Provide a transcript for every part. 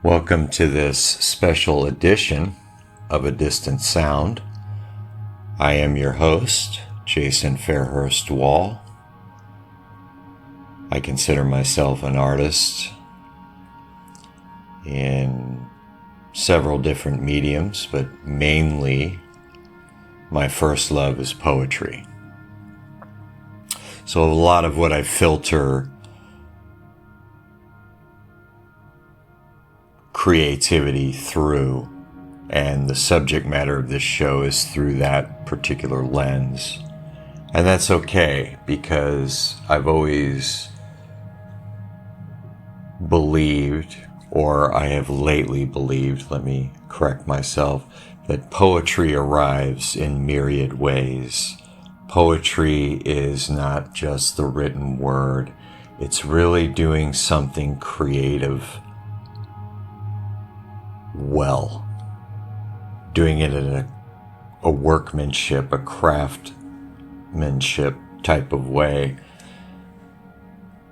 Welcome to this special edition of A Distant Sound. I am your host, Jason Fairhurst Wall. I consider myself an artist in several different mediums, but mainly my first love is poetry. So a lot of what I filter creativity through, and the subject matter of this show is through that particular lens. And that's okay, because I've always believed, or I have lately believed, let me correct myself, that poetry arrives in myriad ways. Poetry is not just the written word. It's really doing something creative well, doing it in a workmanship, a craftsmanship type of way.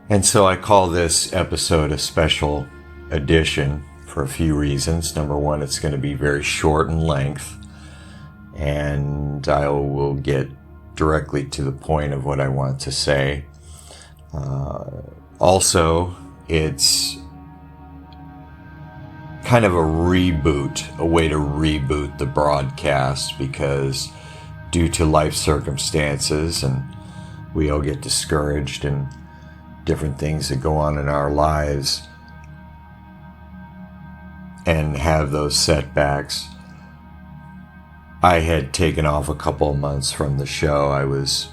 And so I call this episode a special edition for a few reasons. Number one, it's going to be very short in length, and I will get directly to the point of what I want to say. Also, it's kind of a reboot, a way to reboot the broadcast, because due to life circumstances, and we all get discouraged and different things that go on in our lives and have those setbacks. I had taken off a couple of months from the show. I was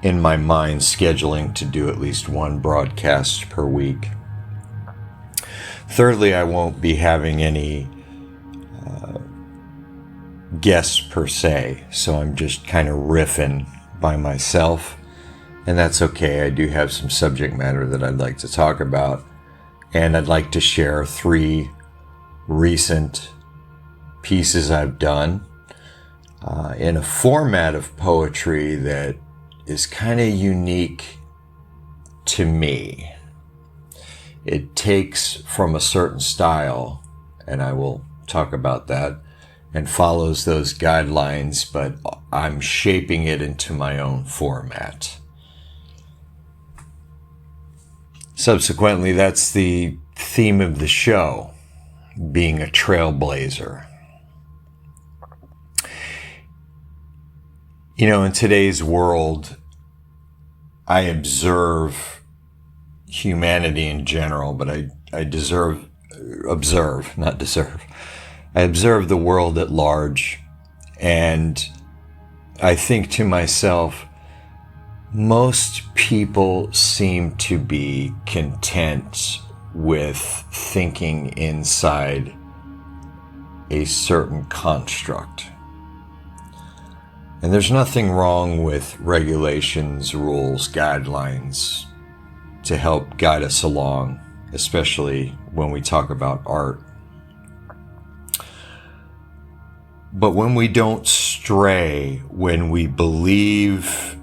in my mind scheduling to do at least one broadcast per week. Thirdly, I won't be having any guests per se, so I'm just kind of riffing by myself, and that's okay. I do have some subject matter that I'd like to talk about, and I'd like to share 3 recent pieces I've done in a format of poetry that is kind of unique to me. It takes from a certain style, and I will talk about that, and follows those guidelines, but I'm shaping it into my own format. Subsequently, that's the theme of the show, being a trailblazer. You know, in today's world, I observe humanity in general, but I observe the world at large, and I think to myself, most people seem to be content with thinking inside a certain construct. And there's nothing wrong with regulations, rules, guidelines to help guide us along, especially when we talk about art. But when we don't stray, when we believe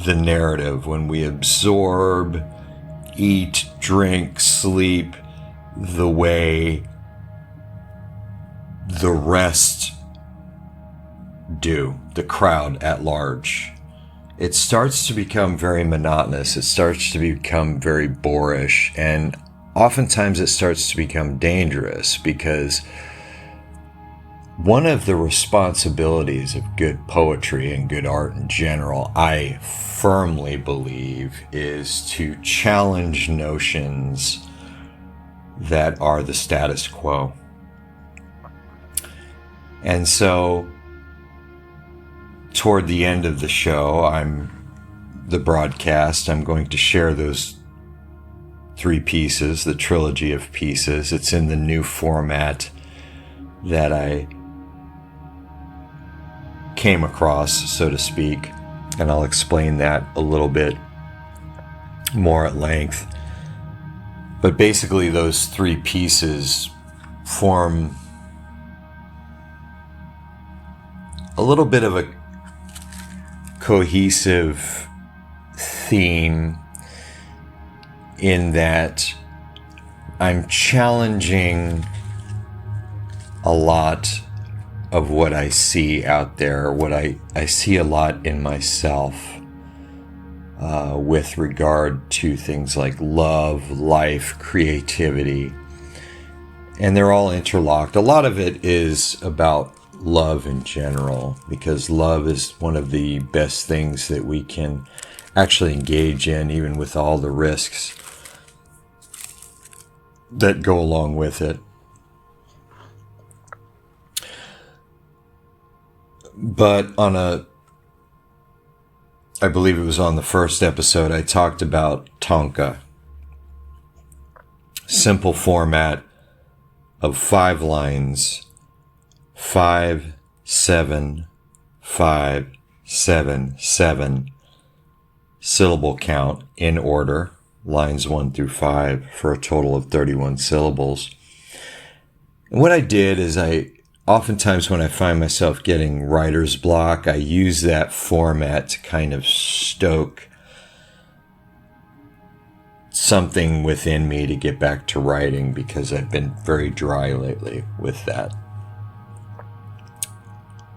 the narrative, when we absorb, eat, drink, sleep the way the rest do, the crowd at large, it starts to become very monotonous. It starts to become very boorish, and oftentimes it starts to become dangerous, because one of the responsibilities of good poetry and good art in general, I firmly believe, is to challenge notions that are the status quo. And so toward the end of the show, the broadcast, I'm going to share those 3 pieces, the trilogy of pieces. It's in the new format that I came across, so to speak, and I'll explain that a little bit more at length. But basically, those 3 pieces form a little bit of a cohesive theme, in that I'm challenging a lot of what I see out there, what I see a lot in myself with regard to things like love, life, creativity. And they're all interlocked. A lot of it is about love in general, because love is one of the best things that we can actually engage in, even with all the risks that go along with it. But I believe it was on the first episode, I talked about Tanka. Simple format of 5 lines, 5, 7, 5, 7, 7, syllable count in order, lines 1 through 5, for a total of 31 syllables. And what I did is oftentimes when I find myself getting writer's block, I use that format to kind of stoke something within me to get back to writing, because I've been very dry lately with that,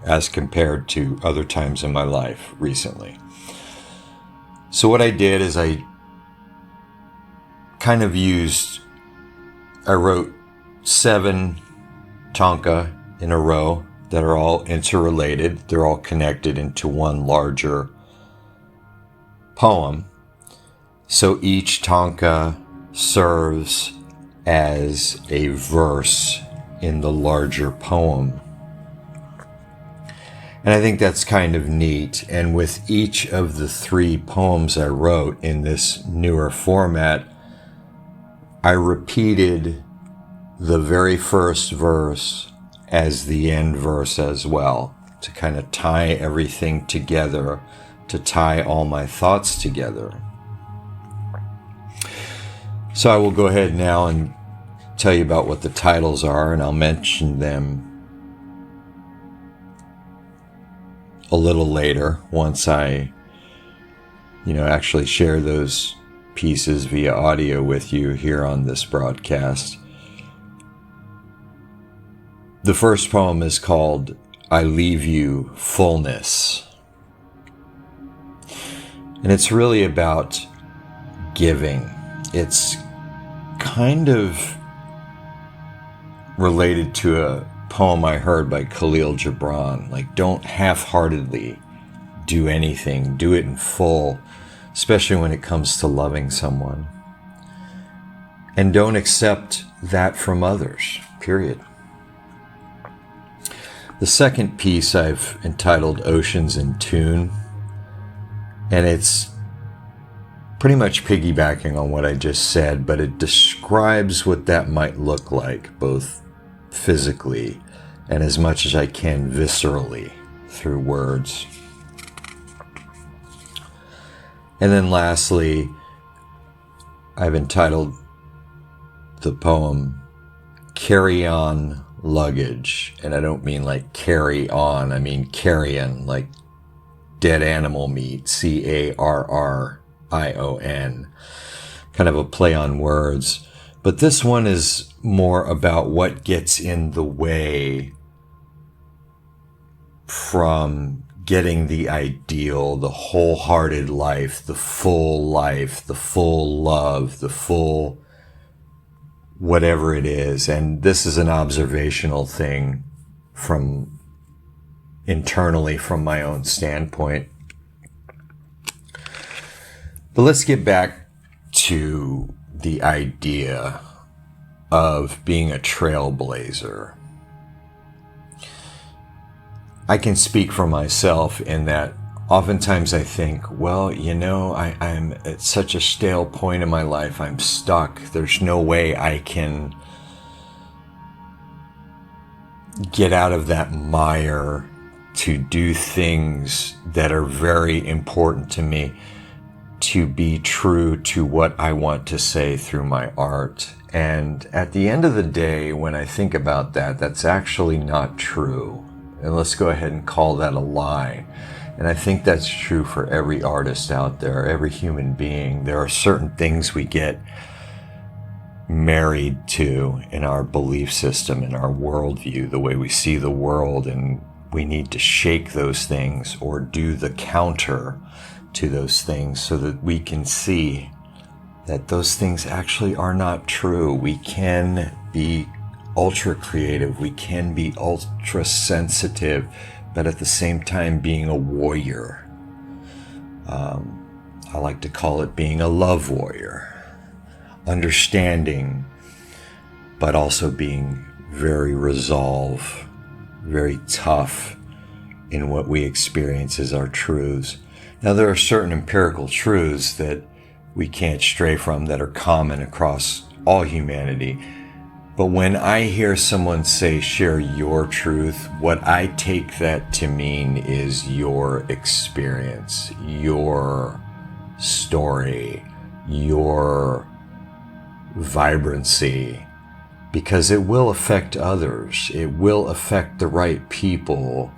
as compared to other times in my life recently. So what I did is I wrote 7 Tanka in a row that are all interrelated. They're all connected into one larger poem. So each Tanka serves as a verse in the larger poem. And I think that's kind of neat. And with each of the 3 poems I wrote in this newer format, I repeated the very first verse as the end verse as well, to kind of tie everything together, to tie all my thoughts together. So I will go ahead now and tell you about what the titles are, and I'll mention them a little later once I, actually share those pieces via audio with you here on this broadcast. The first poem is called I Leave You Fullness. And it's really about giving. It's kind of related to a poem I heard by Khalil Gibran. Like, don't half-heartedly do anything. Do it in full, especially when it comes to loving someone. And don't accept that from others, period. The second piece I've entitled Oceans in Tune, and it's pretty much piggybacking on what I just said, but it describes what that might look like, both physically and as much as I can viscerally through words. And then lastly, I've entitled the poem Carry On Luggage. And I don't mean like carry on, I mean carrion, like dead animal meat, CARRION. Kind of a play on words. But this one is more about what gets in the way from getting the ideal, the wholehearted life, the full love, the full whatever it is. And this is an observational thing from internally from my own standpoint. But let's get back to the idea of being a trailblazer. I can speak for myself in that oftentimes I think, well, I'm at such a stale point in my life. I'm stuck. There's no way I can get out of that mire to do things that are very important to me, to be true to what I want to say through my art. And at the end of the day, when I think about that, that's actually not true. And let's go ahead and call that a lie. And I think that's true for every artist out there, every human being. There are certain things we get married to in our belief system, in our worldview, the way we see the world, and we need to shake those things or do the counter to those things so that we can see that those things actually are not true. We can be ultra creative, we can be ultra sensitive, but at the same time being a warrior. I like to call it being a love warrior, understanding, but also being very resolved, very tough in what we experience as our truths. Now, there are certain empirical truths that we can't stray from that are common across all humanity. But when I hear someone say, share your truth, what I take that to mean is your experience, your story, your vibrancy, because it will affect others. It will affect the right people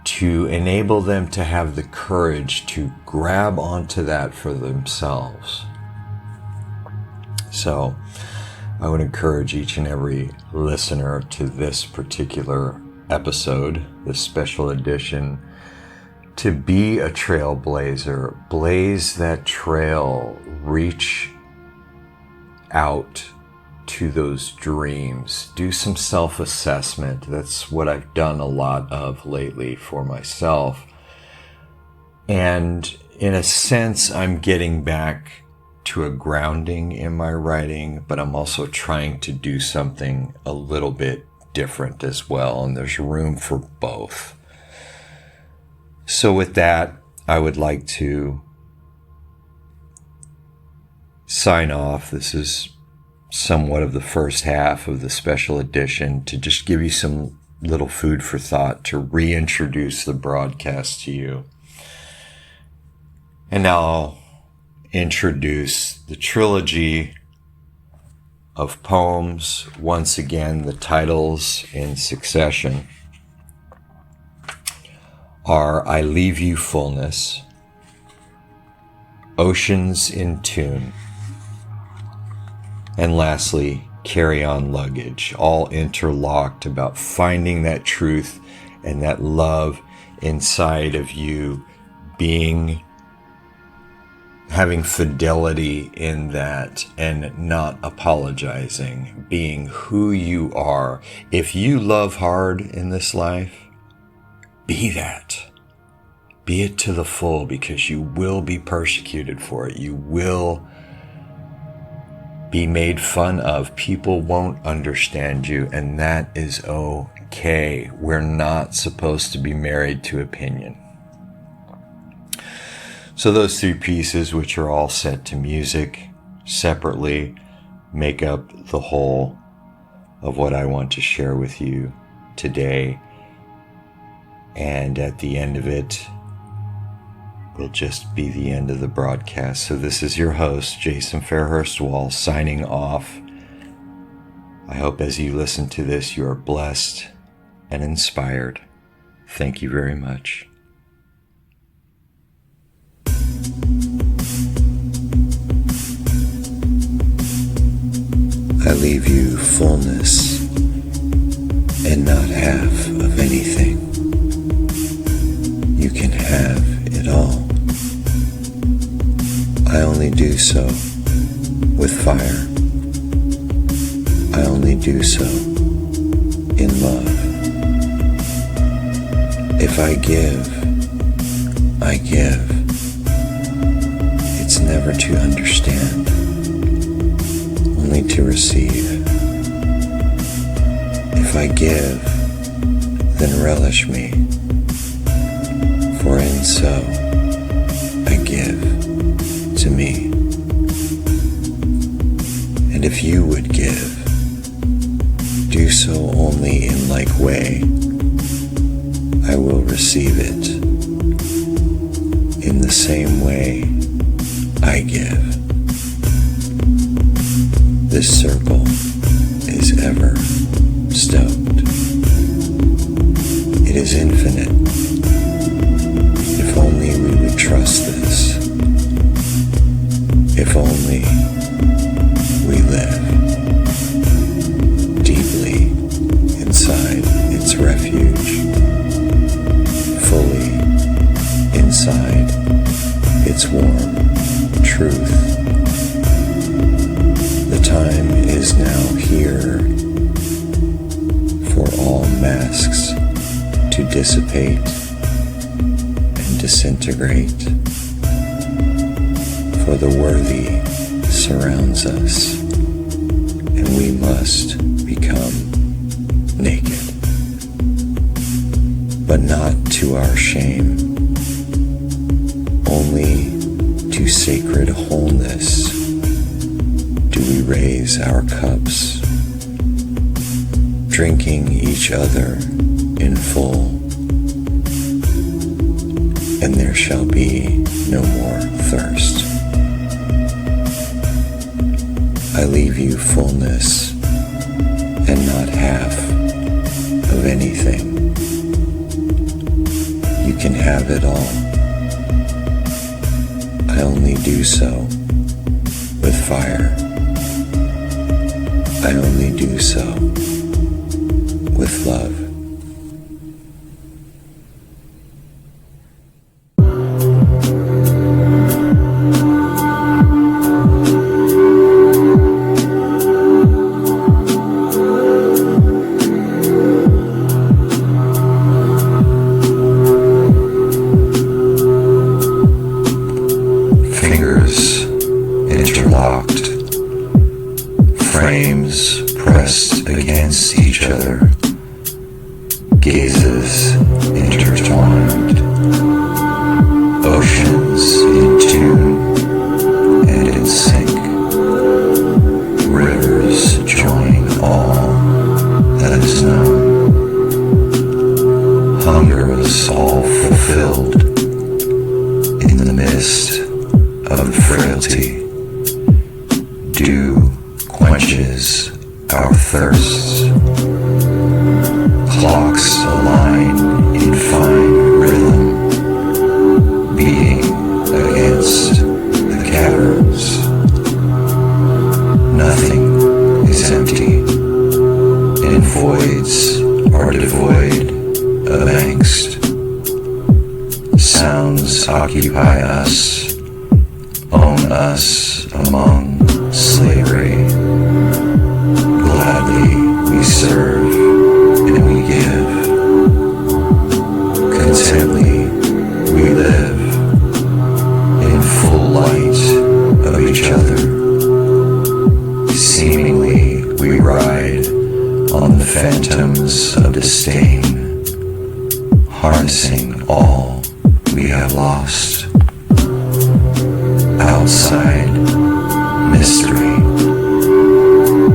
to enable them to have the courage to grab onto that for themselves. So I would encourage each and every listener to this particular episode, this special edition, to be a trailblazer, blaze that trail, reach out to those dreams, do some self-assessment. That's what I've done a lot of lately for myself. And in a sense, I'm getting back to a grounding in my writing, but I'm also trying to do something a little bit different as well. And there's room for both. So with that, I would like to sign off. This is somewhat of the first half of the special edition to just give you some little food for thought, to reintroduce the broadcast to you. And now I'll introduce the trilogy of poems. Once again, the titles in succession are I Leave You Fullness, Oceans in Tune, and lastly, Carry On Luggage, all interlocked about finding that truth and that love inside of you, having fidelity in that and not apologizing, being who you are. If you love hard in this life, be that. Be it to the full, because you will be persecuted for it. You will be made fun of. People won't understand you, and that is okay. We're not supposed to be married to opinion. So those three pieces, which are all set to music separately, make up the whole of what I want to share with you today. And at the end of it will just be the end of the broadcast. So this is your host, Jason Fairhurst Wall, signing off. I hope as you listen to this, you are blessed and inspired. Thank you very much. I leave you fullness and not half of anything. You can have it all. I only do so with fire. I only do so in love. If I give, I give. It's never to understand, only to receive. If I give, then relish me, for in so I give to me. And if you would give, do so only in like way. I will receive it in the same way I give. This circle is ever stoked. It is infinite. If only we would trust this. If only we live. its warm truth. The time is now here for all masks to dissipate and disintegrate, for the worthy surrounds us, and we must become naked. But not to our shame, only to sacred wholeness do we raise our cups, drinking each other in full, and there shall be no more thirst. I leave you fullness and not half of anything. You can have it all. I only do so with fire. I only do so with love. Interlocked, frames pressed against each other, gazes intertwined, oceans in tune and in sync, rivers join all that is known, hungers all fulfilled in the midst of frailty. Dew quenches our thirsts. Clocks align in fine rhythm, beating against the caverns. Nothing is empty, and voids are devoid of angst. Sounds occupy us, own us among slavery. Gladly we serve and we give. Contently we live in full light of each other. Seemingly we ride on the phantoms of disdain, harnessing all we have lost. Outside, mystery.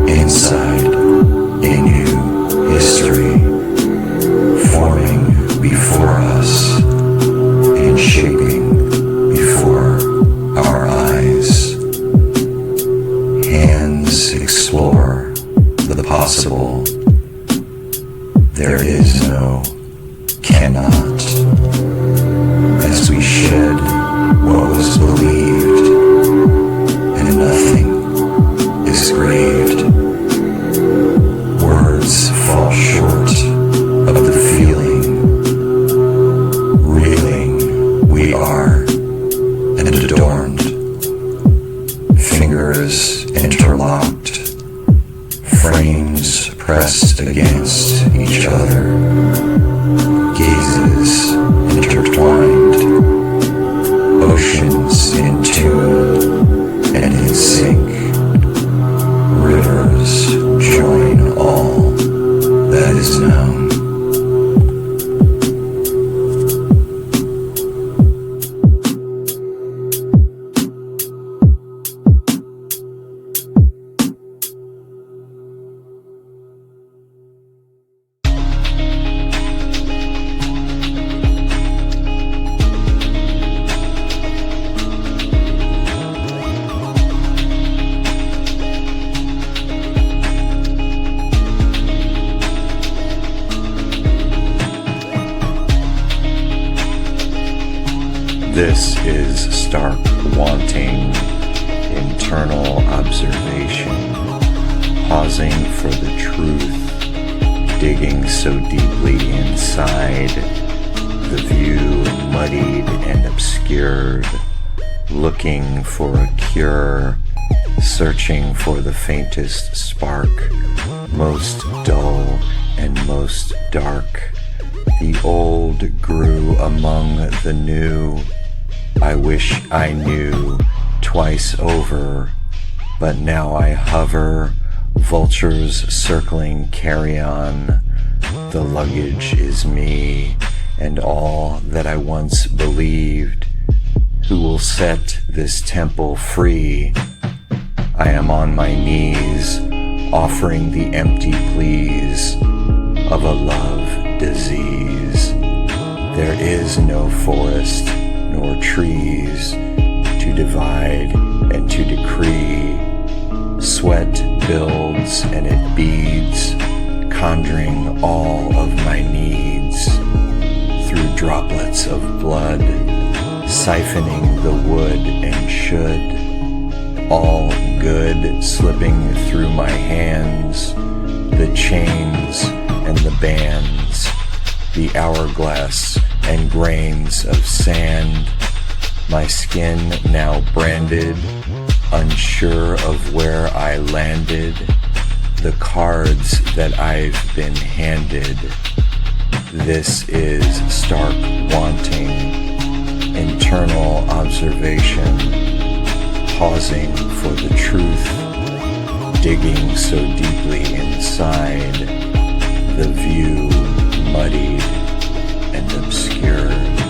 Inside, a new history, forming before us and shaping before our eyes. Hands explore the possible. There is no cannot. As we shed what was believed, and nothing is graved. Words fall short of the feeling. Reeling we are and adorned. Fingers interlocked. Frames pressed against each other. Gazes intertwined. Oceans in tune and in sync. Rivers join all that is known. This is stark wanting, internal observation, pausing for the truth, digging so deeply inside, the view muddied and obscured, looking for a cure, searching for the faintest spark, most dull and most dark. The old grew among the new. I wish I knew twice over, but now I hover, vultures circling carrion. The luggage is me, and all that I once believed. Who will set this temple free? I am on my knees, offering the empty pleas of a love disease. There is no forest nor trees to divide and to decree. Sweat builds and it beads, conjuring all of my needs through droplets of blood, siphoning the wood and should. All good slipping through my hands, the chains and the bands, the hourglass and grains of sand. My skin now branded, unsure of where I landed, the cards that I've been handed. This is stark wanting, internal observation, pausing for the truth, digging so deeply inside, the view muddied and obscured.